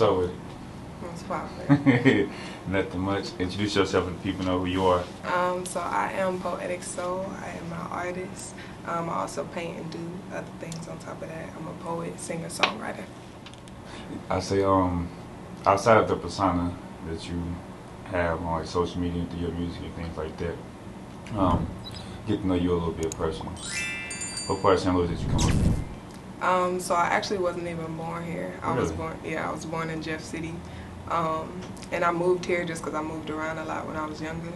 up with it? What's poppin'? Nothing much. Introduce yourself and people know who you are. So I am Poetic Soul. I am an artist. I also paint and do other things on top of that. I'm a poet, singer, songwriter. I say, outside of the persona that you have on like social media through your music and things like that, get to know you a little bit personally. What part of St. Louis did you come up from? So I actually wasn't even born here. I was Really? I was born in Jeff City. And I moved here just because I moved around a lot when I was younger.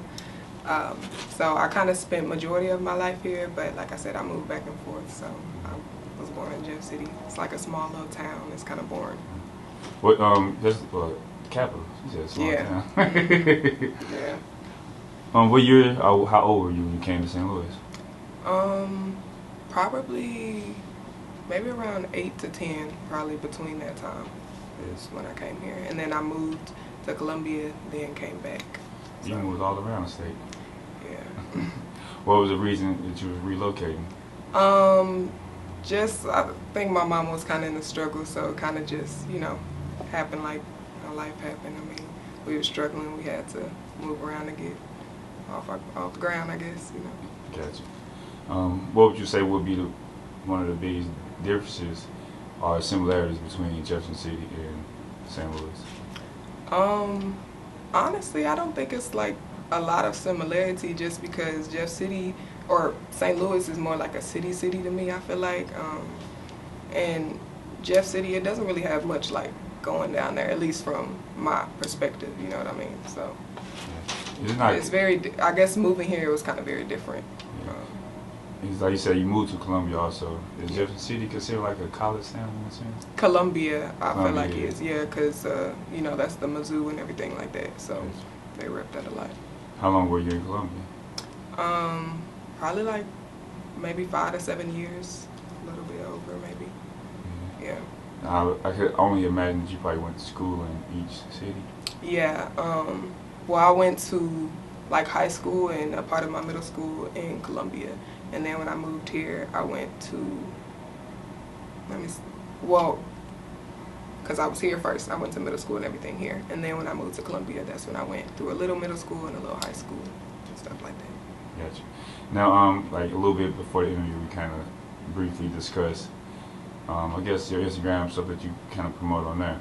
So I kind of spent majority of my life here, but like I said, I moved back and forth. So I was born in Jeff City. It's like a small little town. It's kind of boring. What, that's, capital. She said small Yeah. town. Yeah. What year, how old were you when you came to St. Louis? Probably maybe around 8 to 10, probably between that time is when I came here. And then I moved to Columbia, then came back. So, You moved all around the state. yeah. What was the reason that you was relocating? Just, I think my mom was kind of in a struggle, so it kind of just, happened like life happened. I mean, we were struggling. We had to move around to get off the ground, I guess, Gotcha. What would you say would be one of the biggest differences or similarities between Jefferson City and St. Louis? Honestly, I don't think it's like a lot of similarity just because Jeff City or St. Louis is more like a city to me, I feel like. And Jeff City, it doesn't really have much like going down there, at least from my perspective, you know what I mean? So it's very, I guess moving here was kind of very different. It's like you said, you moved to Columbia also. Is Jefferson City considered like a college town in a sense? Columbia, I feel like is, yeah, because, that's the Mizzou and everything like that, so they rep that a lot. How long were you in Columbia? Probably like maybe 5 to 7 years, a little bit over maybe, yeah. I could only imagine that you probably went to school in each city. Yeah, well, I went to like high school and a part of my middle school in Columbia. And then when I moved here, I went to, because I was here first. I went to middle school and everything here. And then when I moved to Columbia, that's when I went through a little middle school and a little high school and stuff like that. Gotcha. Now, like a little bit before the interview, we kind of briefly discussed, I guess, your Instagram, stuff that you kind of promote on there.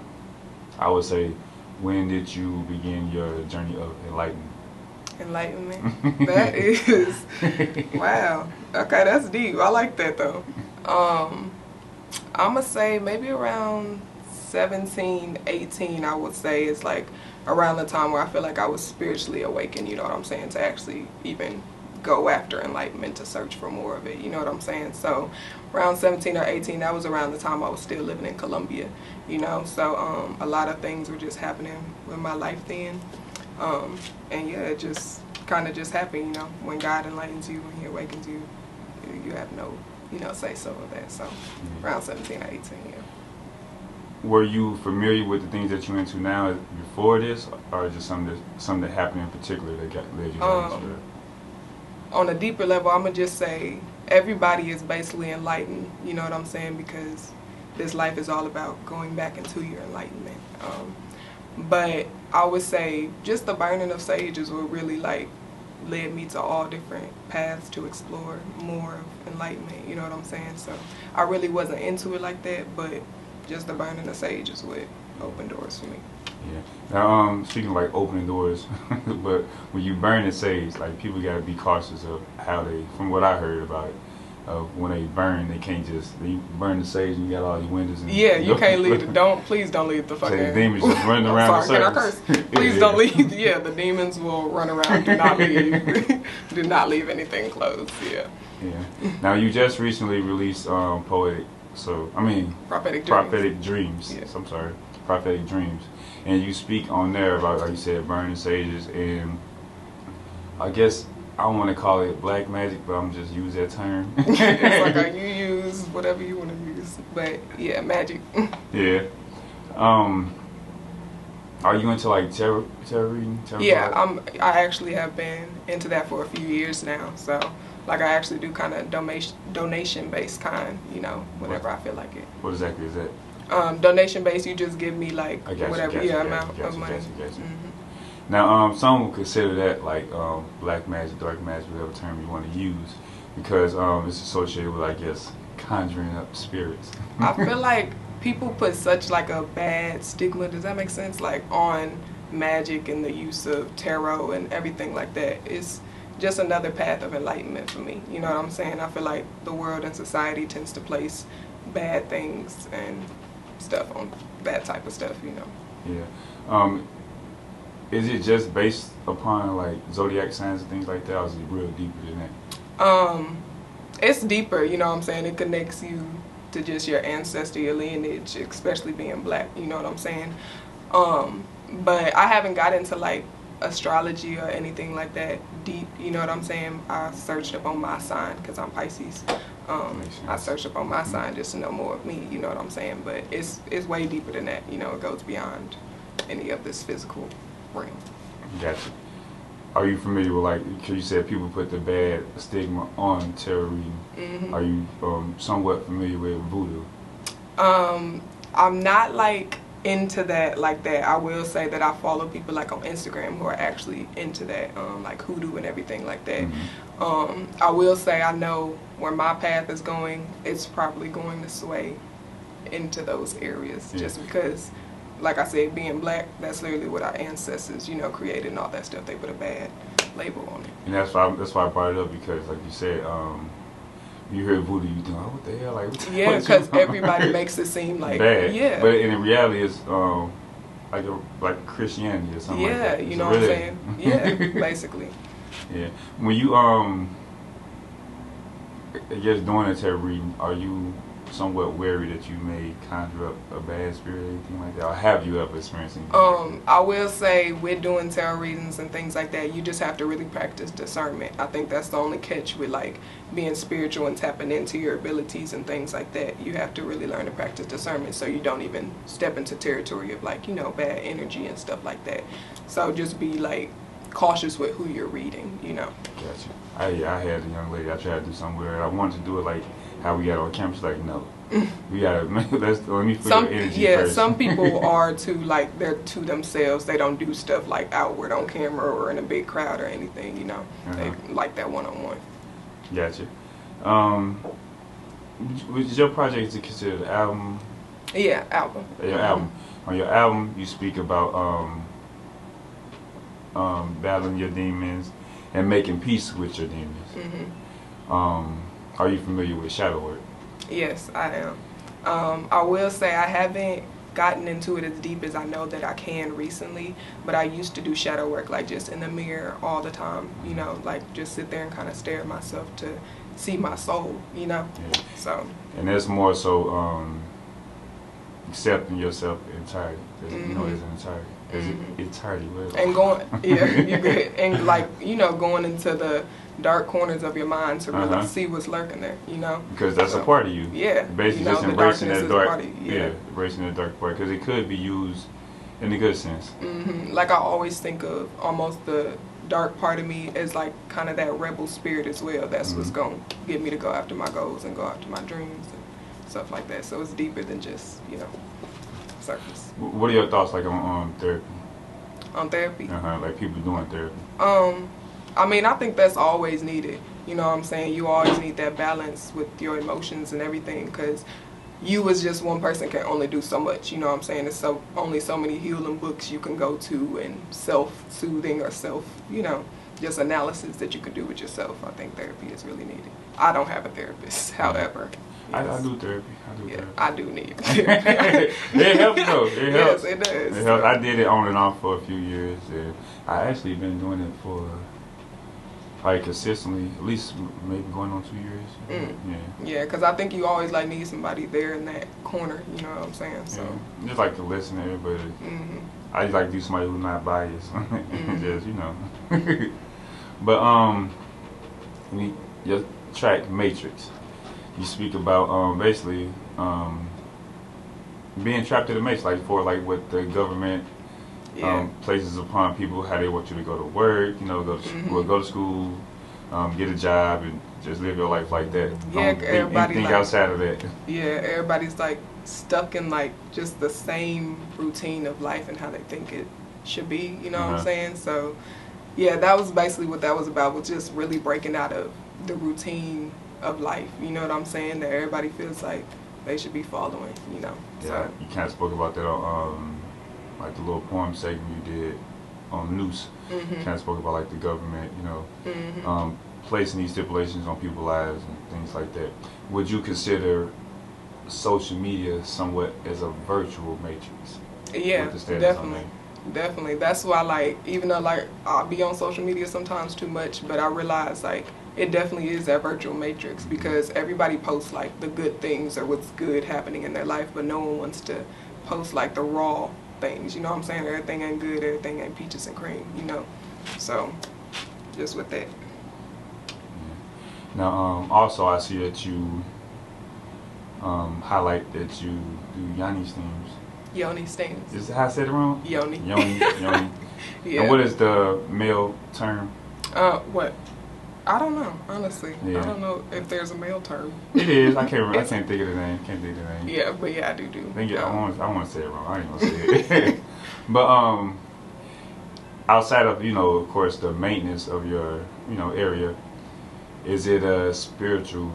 I would say, when did you begin your journey of enlightenment? Enlightenment? That is, wow. Okay, that's deep. I like that though. I'm going to say maybe around 17, 18, I would say is like around the time where I feel like I was spiritually awakened, you know what I'm saying, to actually even go after enlightenment, to search for more of it, you know what I'm saying? So around 17 or 18, that was around the time I was still living in Columbia, so a lot of things were just happening with my life then. And yeah, it just kind of just happened, when God enlightens you, when He awakens you, you have no, say so of that. So around 17 or 18, yeah. Were you familiar with the things that you're into now before this, or just something that happened in particular that led you into that? On a deeper level, I'm gonna just say everybody is basically enlightened, you know what I'm saying, because this life is all about going back into your enlightenment. But I would say just the burning of sage is what really like led me to all different paths to explore more of enlightenment, you know what I'm saying? So I really wasn't into it like that, but just the burning of sage is what opened doors for me. Yeah. Now, speaking of like opening doors, but when you burn the sage, like people gotta be cautious of how they, from what I heard about it, when they burn, they can't just, you burn the sage and you got all your windows and you can't leave please don't leave the fucking demons just running around. Sorry, can I curse? Please don't leave. Yeah, the demons will run around. Do not leave. Do not leave anything closed. Yeah. Now you just recently released Poetic, Prophetic Dreams. Yes. I'm sorry, Prophetic Dreams, and you speak on there about, like you said, burning sages, and I guess I don't want to call it black magic, but I'm just use that term. It's like you use whatever you want to use, but yeah, magic. Yeah. Are you into like tarot reading? Yeah, I actually have been into that for a few years now. So, like, I actually do kind of donation based kind, whenever I feel like it. What exactly is that? Donation based, you just give me like I got whatever you, amount of money. got you. Mm-hmm. Now, some would consider that like black magic, dark magic, whatever term you want to use, because it's associated with, I guess, conjuring up spirits. I feel like people put such like a bad stigma. Does that make sense? Like on magic and the use of tarot and everything like that. It's just another path of enlightenment for me. You know what I'm saying? I feel like the world and society tends to place bad things and stuff on that type of stuff. You know. Yeah. Is it just based upon like zodiac signs and things like that, or is it real deeper than that? It's deeper, you know what I'm saying? It connects you to just your ancestry, your lineage, especially being black, you know what I'm saying? But I haven't got into like astrology or anything like that deep, you know what I'm saying? I searched up on my sign because I'm Pisces. I searched up on my sign just to know more of me, you know what I'm saying? But it's way deeper than that, you know, it goes beyond any of this physical realm. Gotcha. Are you familiar with, like, because you said people put the bad stigma on tarot reading? Mm-hmm. Are you somewhat familiar with voodoo? I'm not like into that like that. I will say that I follow people like on Instagram who are actually into that, like hoodoo and everything like that. Mm-hmm. I will say I know where my path is going. It's probably going to sway into those areas, just because, like I said, being black, that's literally what our ancestors, you know, created and all that stuff. They put a bad label on it. And that's why I brought it up, because, like you said, you hear voodoo, you think, oh, what the hell? Like, yeah, because everybody makes it seem like bad. Yeah. But in reality, it's like Christianity or something like that. Yeah, you know what I'm saying? Yeah, basically. Yeah. When you, I guess, doing a tarot reading, are you somewhat wary that you may conjure up a bad spirit or anything like that? Or have you ever experienced anything like that? I will say with doing tarot readings and things like that, you just have to really practice discernment. I think that's the only catch with like being spiritual and tapping into your abilities and things like that. You have to really learn to practice discernment so you don't even step into territory of like, you know, bad energy and stuff like that. So just be like cautious with who you're reading, you know. Gotcha. I had a young lady I tried to do something with her. I wanted to do it like how we got on camera. She's like, no. We gotta let me feel your energy first. Some people are too like they're to themselves. They don't do stuff like outward on camera or in a big crowd or anything. You know, they like that one-on-one. Gotcha. Was your project is it considered an album? Yeah, album. Your album. On your album, you speak about battling your demons and making peace with your demons. Mm-hmm. Are you familiar with shadow work? Yes, I am. I will say I haven't gotten into it as deep as I know that I can recently, but I used to do shadow work like just in the mirror all the time, you know, like just sit there and kind of stare at myself to see my soul, you know. Yeah. So. And that's more so accepting yourself entirely. You know, as an entirety. Entirely. And going, yeah, you're good. And like, you know, going into the dark corners of your mind to really see what's lurking there, you know. Because that's a part of you. Yeah. Basically, you know, just embracing that dark. Yeah, embracing that dark part, because it could be used in a good sense. Mm-hmm. Like I always think of almost the dark part of me as like kind of that rebel spirit as well. That's what's gonna get me to go after my goals and go after my dreams and stuff like that. So it's deeper than just, you know, surface. What are your thoughts like on therapy? On therapy? Like people doing therapy. I mean, I think that's always needed. You know what I'm saying? You always need that balance with your emotions and everything, because you as just one person can only do so much. You know what I'm saying? There's only so many healing books you can go to and self-soothing or you know, just analysis that you can do with yourself. I think therapy is really needed. I don't have a therapist, however. Yes. I do therapy. I do need therapy. It helps though. It helps. Yes, it does. It helps. I did it on and off for a few years, and I actually been doing it for like consistently, at least maybe going on 2 years. Yeah, because I think you always like need somebody there in that corner. You know what I'm saying? So just like to listen to everybody. I just like to do somebody who's not biased. Just, you know. But your track Matrix, you speak about basically being trapped in the matrix, like for like what the government places upon people, how they want you to go to work, you know, go to school, get a job, and just live your life like that. Yeah, everybody think like, outside of that. Yeah, everybody's like stuck in like just the same routine of life and how they think it should be, you know what I'm saying? So yeah, that was basically what that was about, was just really breaking out of the routine of life, you know what I'm saying, that everybody feels like they should be following, you know. Yeah, so you kind of spoke about that on like the little poem segment you did on Noose. Kind of spoke about like the government, you know, placing these stipulations on people's lives and things like that. Would you consider social media somewhat as a virtual matrix? Yeah, definitely. That's why, like, even though like I'll be on social media sometimes too much, but I realize like it definitely is that virtual matrix, because everybody posts like the good things or what's good happening in their life, but no one wants to post like the raw things, you know what I'm saying? Everything ain't good, everything ain't peaches and cream, you know. So just with that. Now, also I see that you highlight that you do Yanni steams. Yoni steams. Is that how I said it wrong? Yoni. Yoni. Yeah. And what is the male term? What? I don't know, honestly. Yeah. I don't know if there's a male term. It is. I can't remember. I can't think of the name. Yeah, but yeah, I do. I want to say it wrong. I ain't gonna say it. But outside of, you know, of course, the maintenance of your, you know, area, is it a spiritual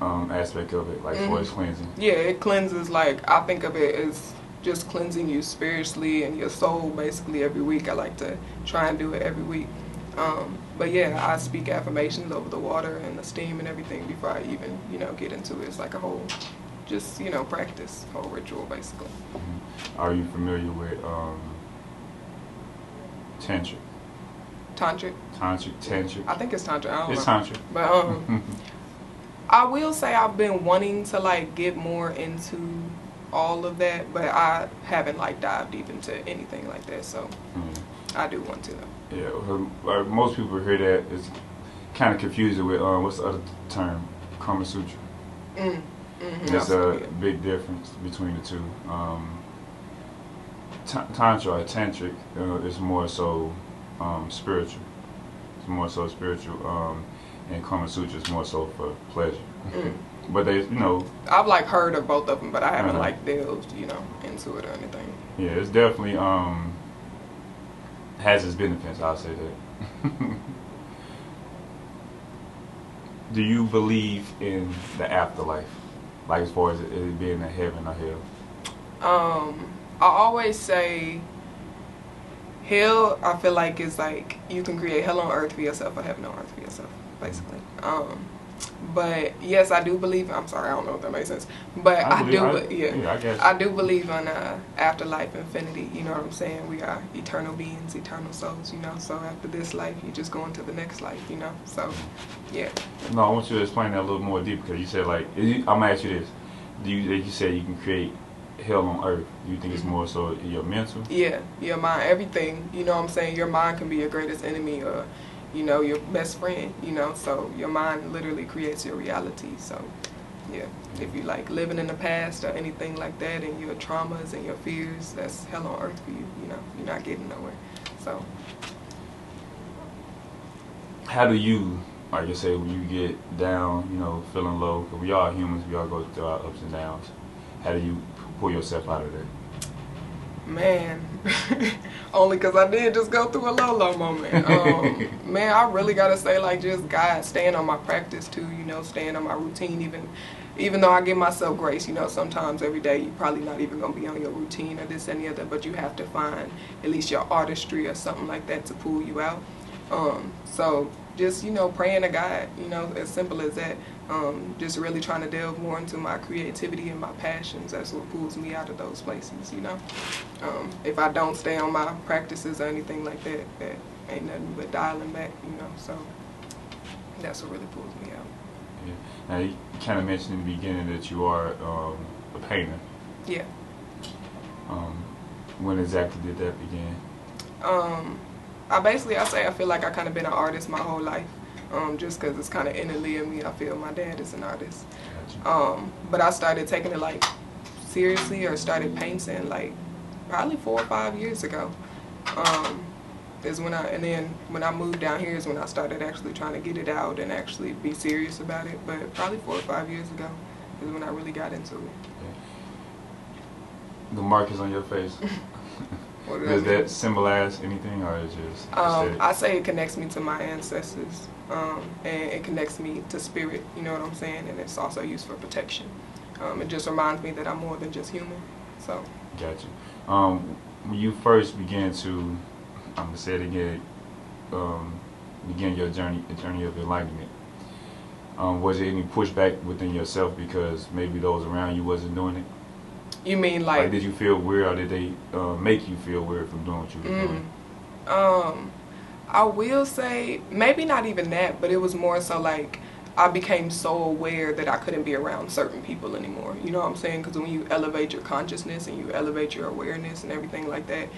aspect of it, like for its cleansing? Yeah, it cleanses. Like, I think of it as just cleansing you spiritually and your soul basically every week. I like to try and do it every week. But yeah, I speak affirmations over the water and the steam and everything before I even, you know, get into it. It's like a whole, just, you know, practice, whole ritual basically. Are you familiar with tantric? Tantric. I think it's tantric. I don't know. It's tantric. But I will say I've been wanting to like get more into all of that, but I haven't like dived deep into anything like that. So I do want to though. Yeah, most people hear that is kind of confusing with what's the other term? Kama Sutra. There's a big difference between the two. Tantra or tantric is more so spiritual. It's more so spiritual, and Kama Sutra is more so for pleasure. But they, you know, I've like heard of both of them, but I haven't like delved, you know, into it or anything. Yeah, it's definitely has its benefits. I'll say that. Do you believe in the afterlife, like as far as it being a heaven or hell? I always say hell, I feel like is like you can create hell on earth for yourself or heaven on earth for yourself, basically. But yes, I do believe. I'm sorry, I don't know if that makes sense. But I do believe in afterlife, infinity. You know what I'm saying? We are eternal beings, eternal souls. You know, so after this life, you just go into the next life. You know, so yeah. No, I want you to explain that a little more deep, because you said like I'm gonna ask you this: you said you can create hell on earth? Do you think it's more so your mental? Yeah, your mind, everything. You know what I'm saying? Your mind can be your greatest enemy, or you know, your best friend, you know, so your mind literally creates your reality. So yeah, if you like living in the past or anything like that, and your traumas and your fears, that's hell on earth for you. You know, you're not getting nowhere. So how do you, like you say, when you get down, you know, feeling low, because we are humans, we all go through our ups and downs, how do you pull yourself out of that? Man, only because I did just go through a low moment. Man, I really gotta say, like, just God, staying on my practice too, you know, staying on my routine, even though I give myself grace, you know, sometimes every day you're probably not even gonna be on your routine or this and the other, but you have to find at least your artistry or something like that to pull you out. So just, you know, praying to God, you know, as simple as that. Just really trying to delve more into my creativity and my passions. That's what pulls me out of those places, you know. If I don't stay on my practices or anything like that, that ain't nothing but dialing back, you know. So that's what really pulls me out. Yeah. Now, you kind of mentioned in the beginning that you are a painter. Yeah. When exactly did that begin? I feel like I kind of been an artist my whole life. Just because it's kind of innately in me. I feel my dad is an artist. Gotcha. But I started taking it like seriously, or started painting like probably 4 or 5 years ago. And then when I moved down here is when I started actually trying to get it out and actually be serious about it. But probably 4 or 5 years ago is when I really got into it. Okay. The markers on your face. What Does that symbolize anything, or is it just aesthetic? I say it connects me to my ancestors, and it connects me to spirit. You know what I'm saying? And it's also used for protection. It just reminds me that I'm more than just human. So. Gotcha. When you first began to, I'm gonna say it again, begin your journey, the journey of enlightenment. Was there any pushback within yourself because maybe those around you wasn't doing it? You mean like did you feel weird, or did they make you feel weird from doing what you were doing? I will say maybe not even that, but it was more so like I became so aware that I couldn't be around certain people anymore. You know what I'm saying? Because when you elevate your consciousness and you elevate your awareness and everything like that,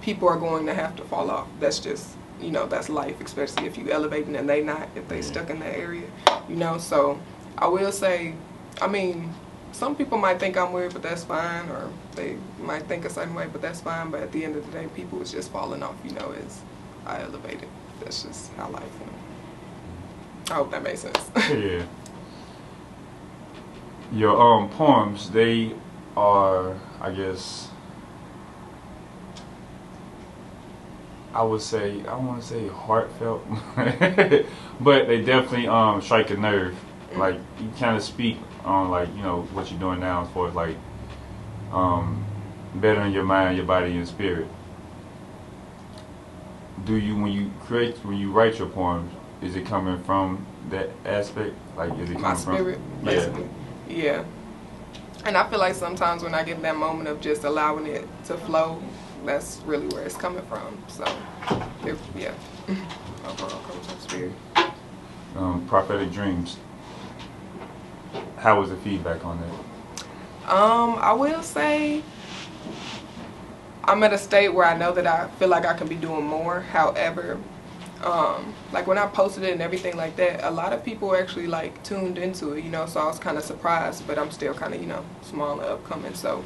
people are going to have to fall off. That's just, you know, that's life, especially if you elevating and they not, if they stuck in that area, you know. So I will say, I mean, some people might think I'm weird, but that's fine, or they might think a certain way, but that's fine. But at the end of the day, people was just falling off, you know, as I elevated. That's just how life went. I hope that makes sense. Yeah. Your poems, they are, I guess, I want to say heartfelt, but they definitely strike a nerve. Like, you kind of speak on, like, you know, what you're doing now as far as, like, bettering your mind, your body, and spirit. Do you, when you write your poems, is it coming from that aspect? Like, is it coming My spirit, from? basically. Yeah. And I feel like sometimes when I get that moment of just allowing it to flow, that's really where it's coming from. So, yeah. Overall comes from spirit. Prophetic dreams. How was the feedback on that? I will say I'm at a state where I know that I feel like I can be doing more. However, like when I posted it and everything like that, a lot of people actually like tuned into it, you know, so I was kind of surprised, but I'm still kind of, you know, small and upcoming, so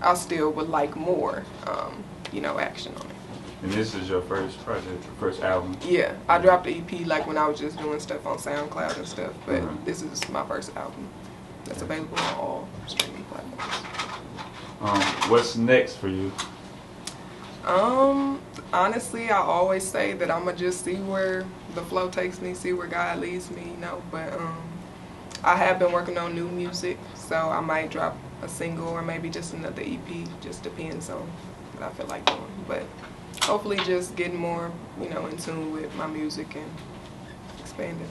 I still would like more, you know, action on it. And this is your first project, your first album? Yeah, I dropped the EP like when I was just doing stuff on SoundCloud and stuff, but this is my first album that's available on all streaming platforms. What's next for you? Honestly, I always say that I'm gonna just see where the flow takes me, see where God leads me, you know, but I have been working on new music, so I might drop a single or maybe just another EP, just depends on what I feel like doing, but hopefully just getting more, you know, in tune with my music and expanding.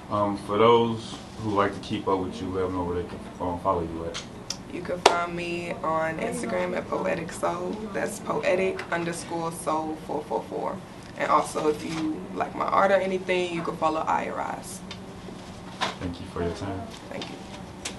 For those who like to keep up with you, let them know where they can follow you at. You can find me on Instagram at Poetic Soul. That's Poetic_Soul444. And also, if you like my art or anything, you can follow I Arise. Thank you for your time. Thank you.